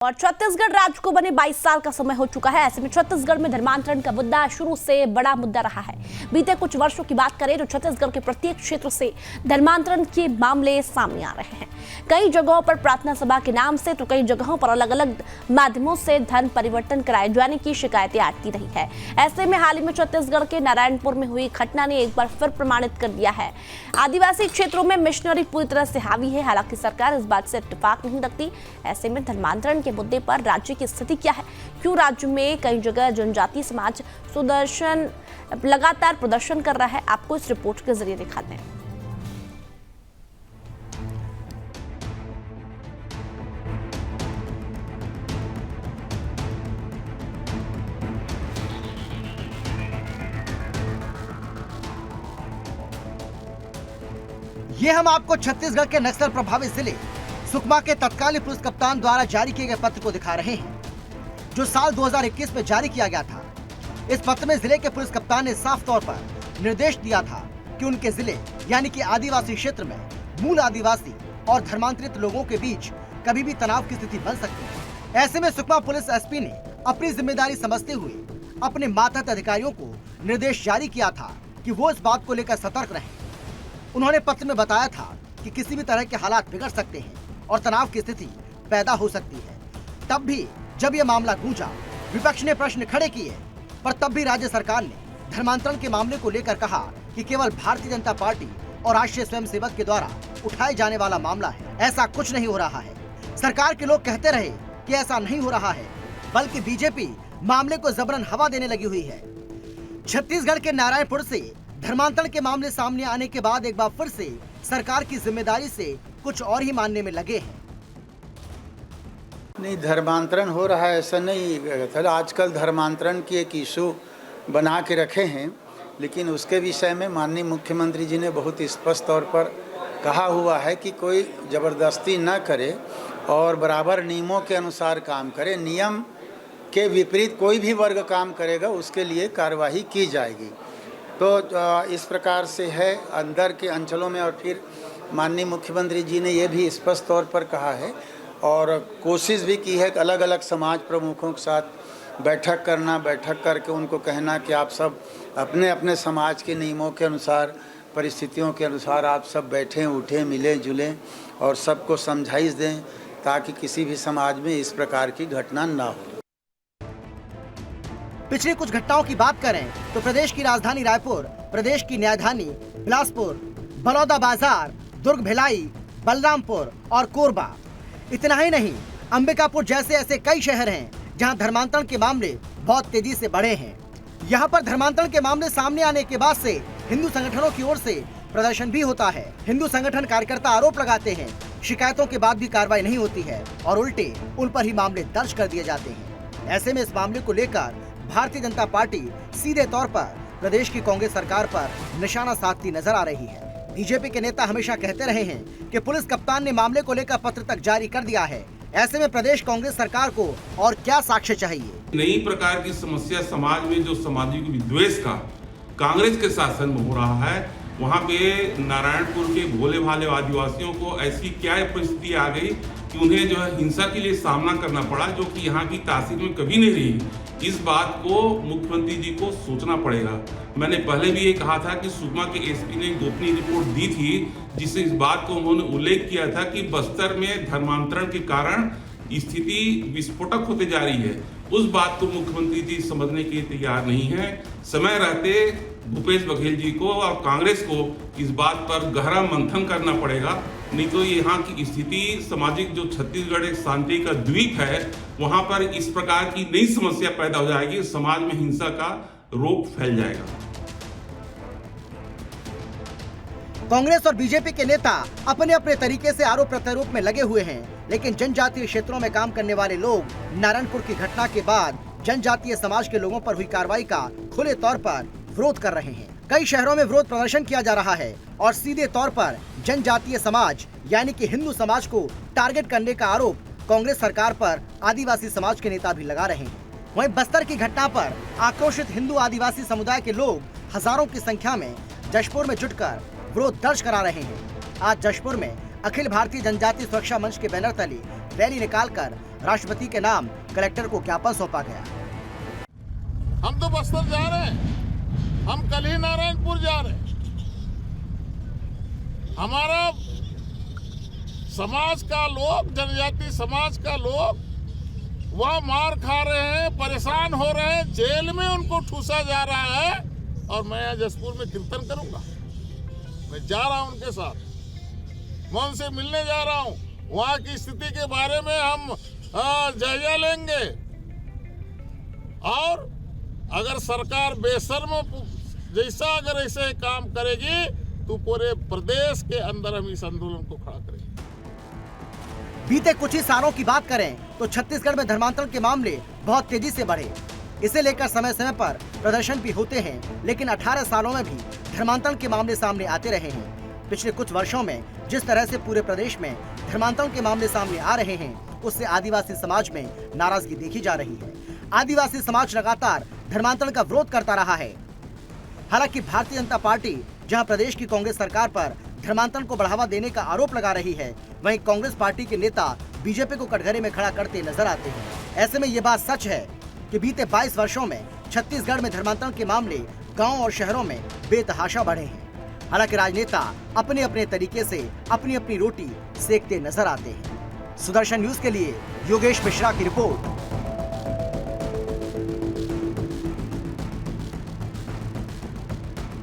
और छत्तीसगढ़ राज्य को बने 22 साल का समय हो चुका है। ऐसे में छत्तीसगढ़ में धर्मांतरण का मुद्दा शुरू से बड़ा मुद्दा रहा है। बीते कुछ वर्षों की बात करें तो छत्तीसगढ़ के प्रत्येक क्षेत्र से धर्मांतरण के मामले सामने आ रहे हैं। कई जगहों पर प्रार्थना सभा के नाम से तो कई जगहों पर अलग अलग माध्यमों से धर्म परिवर्तन कराए जाने की शिकायतें आती रही है। ऐसे में हाल ही में छत्तीसगढ़ के नारायणपुर में हुई घटना ने एक बार फिर प्रमाणित कर दिया है, आदिवासी क्षेत्रों में मिशनरी पूरी तरह से हावी है। हालांकि सरकार इस बात से इत्तेफाक नहीं रखती। ऐसे में धर्मांतरण के मुद्दे पर राज्य की स्थिति क्या है, क्यों राज्य में कई जगह जनजातीय समाज लगातार प्रदर्शन कर रहा है, आपको इस रिपोर्ट के जरिए दिखाते हैं। ये हम आपको छत्तीसगढ़ के नक्सल प्रभावित जिले सुकमा के तत्कालीन पुलिस कप्तान द्वारा जारी किए गए पत्र को दिखा रहे हैं, जो साल 2021 में जारी किया गया था। इस पत्र में जिले के पुलिस कप्तान ने साफ तौर पर निर्देश दिया था कि उनके जिले यानी कि आदिवासी क्षेत्र में मूल आदिवासी और धर्मांतरित लोगों के बीच कभी भी तनाव की स्थिति बन सकती है। ऐसे में सुकमा पुलिस एसपी ने अपनी जिम्मेदारी समझते हुए अपने मातहत अधिकारियों को निर्देश जारी किया था कि वो इस बात को लेकर सतर्क रहें। उन्होंने पत्र में बताया था कि किसी भी तरह के हालात बिगड़ सकते हैं और तनाव की स्थिति पैदा हो सकती है। तब भी जब यह मामला गूंजा, विपक्ष ने प्रश्न खड़े किए, पर तब भी राज्य सरकार ने धर्मांतरण के मामले को लेकर कहा कि केवल भारतीय जनता पार्टी और राष्ट्रीय स्वयंसेवक के द्वारा उठाए जाने वाला मामला है, ऐसा कुछ नहीं हो रहा है। सरकार के लोग कहते रहे कि ऐसा नहीं हो रहा है, बल्कि बीजेपी मामले को जबरन हवा देने लगी हुई है। छत्तीसगढ़ के नारायणपुर से धर्मांतरण के मामले सामने आने के बाद एक बार फिर से सरकार की जिम्मेदारी से कुछ और ही मानने में लगे हैं। नहीं, धर्मांतरण हो रहा है ऐसा नहीं। आजकल धर्मांतरण की एक इशू बना के रखे हैं, लेकिन उसके विषय में माननीय मुख्यमंत्री जी ने बहुत स्पष्ट तौर पर कहा हुआ है कि कोई ज़बरदस्ती न करे और बराबर नियमों के अनुसार काम करे। नियम के विपरीत कोई भी वर्ग काम करेगा उसके लिए कार्रवाई की जाएगी। तो इस प्रकार से है अंदर के अंचलों में। और फिर माननीय मुख्यमंत्री जी ने यह भी स्पष्ट तौर पर कहा है और कोशिश भी की है कि अलग अलग समाज प्रमुखों के साथ बैठक करके उनको कहना कि आप सब अपने अपने समाज के नियमों के अनुसार, परिस्थितियों के अनुसार आप सब बैठें, उठें, मिलें जुलें और सबको समझाइश दें, ताकि किसी भी समाज में इस प्रकार की घटना ना हो। पिछली कुछ घटनाओं की बात करें तो प्रदेश की राजधानी रायपुर, प्रदेश की न्यायधानी बिलासपुर, बलौदा बाजार, दुर्ग, भिलाई, बलरामपुर और कोरबा। इतना ही नहीं, अंबिकापुर जैसे ऐसे कई शहर हैं जहां धर्मांतरण के मामले बहुत तेजी से बढ़े हैं। यहां पर धर्मांतरण के मामले सामने आने के बाद से हिंदू संगठनों की ओर से प्रदर्शन भी होता है। हिंदू संगठन कार्यकर्ता आरोप लगाते हैं, शिकायतों के बाद भी कार्रवाई नहीं होती है और उल्टे उन पर ही मामले दर्ज कर दिए जाते हैं। ऐसे में इस मामले को लेकर भारतीय जनता पार्टी सीधे तौर पर प्रदेश की कांग्रेस सरकार पर निशाना साधती नजर आ रही है। बीजेपी के नेता हमेशा कहते रहे हैं कि पुलिस कप्तान ने मामले को लेकर पत्र तक जारी कर दिया है। ऐसे में प्रदेश कांग्रेस सरकार को और क्या साक्ष्य चाहिए? नई प्रकार की समस्या समाज में जो सामाजिक विद्वेष का कांग्रेस के शासन में हो रहा है, वहाँ पे नारायणपुर के भोले भाले आदिवासियों को ऐसी क्या परिस्थिति आ गई कि उन्हें जो है हिंसा के लिए सामना करना पड़ा, जो कि यहाँ की तासीर में कभी नहीं रही। इस बात को मुख्यमंत्री जी को सोचना पड़ेगा। मैंने पहले भी ये कहा था कि सुकमा के एसपी ने गोपनीय रिपोर्ट दी थी, जिससे इस बात को उन्होंने उल्लेख किया था कि बस्तर में धर्मांतरण के कारण स्थिति विस्फोटक होते जा रही है। उस बात को मुख्यमंत्री जी समझने के लिए तैयार नहीं है। समय रहते भूपेश बघेल जी को और कांग्रेस को इस बात पर गहरा मंथन करना पड़ेगा, नहीं तो यहाँ की स्थिति सामाजिक, जो छत्तीसगढ़ एक शांति का द्वीप है, वहाँ पर इस प्रकार की नई समस्या पैदा हो जाएगी, समाज में हिंसा का रोग फैल जाएगा। कांग्रेस और बीजेपी के नेता अपने अपने तरीके से आरोप प्रत्यारोप में लगे हुए हैं, लेकिन जनजातीय क्षेत्रों में काम करने वाले लोग नारायणपुर की घटना के बाद जनजातीय समाज के लोगों पर हुई कार्रवाई का खुले तौर पर विरोध कर रहे हैं। कई शहरों में विरोध प्रदर्शन किया जा रहा है और सीधे तौर पर जनजातीय समाज यानी कि हिंदू समाज को टारगेट करने का आरोप कांग्रेस सरकार पर आदिवासी समाज के नेता भी लगा रहे हैं। वहीं बस्तर की घटना पर आक्रोशित हिंदू आदिवासी समुदाय के लोग हजारों की संख्या में जशपुर में जुटकर विरोध दर्ज करा रहे हैं। आज जशपुर में अखिल भारतीय जनजातीय सुरक्षा मंच के बैनर तले रैली निकालकर राष्ट्रपति के नाम कलेक्टर को ज्ञापन सौंपा गया। हम तो बस्तर जा रहे हैं, हम कल ही नारायणपुर जा रहे हैं। हमारा समाज का लोग, जनजाति समाज का लोग वह मार खा रहे हैं, परेशान हो रहे हैं, जेल में उनको ठूसा जा रहा है। और मैं यहाँ जसपुर में कीर्तन करूंगा, मैं जा रहा हूं उनके साथ, मैं उनसे मिलने जा रहा हूं, वहां की स्थिति के बारे में हम जायजा लेंगे। और अगर सरकार बेशर्म जैसा अगर ऐसे काम करेगी तो पूरे प्रदेश के अंदर हम इस आंदोलन को खड़ा करेंगे। बीते कुछ ही सालों की बात करें तो छत्तीसगढ़ में धर्मांतरण के मामले बहुत तेजी से बढ़े। इसे लेकर समय समय पर प्रदर्शन भी होते हैं, लेकिन 18 सालों में भी धर्मांतरण के मामले सामने आते रहे हैं। पिछले कुछ वर्षों में जिस तरह से पूरे प्रदेश में धर्मांतरण के मामले सामने आ रहे हैं, उससे आदिवासी समाज में नाराजगी देखी जा रही है। आदिवासी समाज लगातार धर्मांतरण का विरोध करता रहा है। हालांकि भारतीय जनता पार्टी जहां प्रदेश की कांग्रेस सरकार पर धर्मांतरण को बढ़ावा देने का आरोप लगा रही है, वहीं कांग्रेस पार्टी के नेता बीजेपी को कटघरे में खड़ा करते नजर आते हैं। ऐसे में ये बात सच है कि बीते 22 वर्षों में छत्तीसगढ़ में धर्मांतरण के मामले गांव और शहरों में बेतहाशा बढ़े हैं। हालांकि राजनेता अपने अपने तरीके से अपनी अपनी रोटी सेकते नजर आते हैं। सुदर्शन न्यूज के लिए योगेश मिश्रा की रिपोर्ट।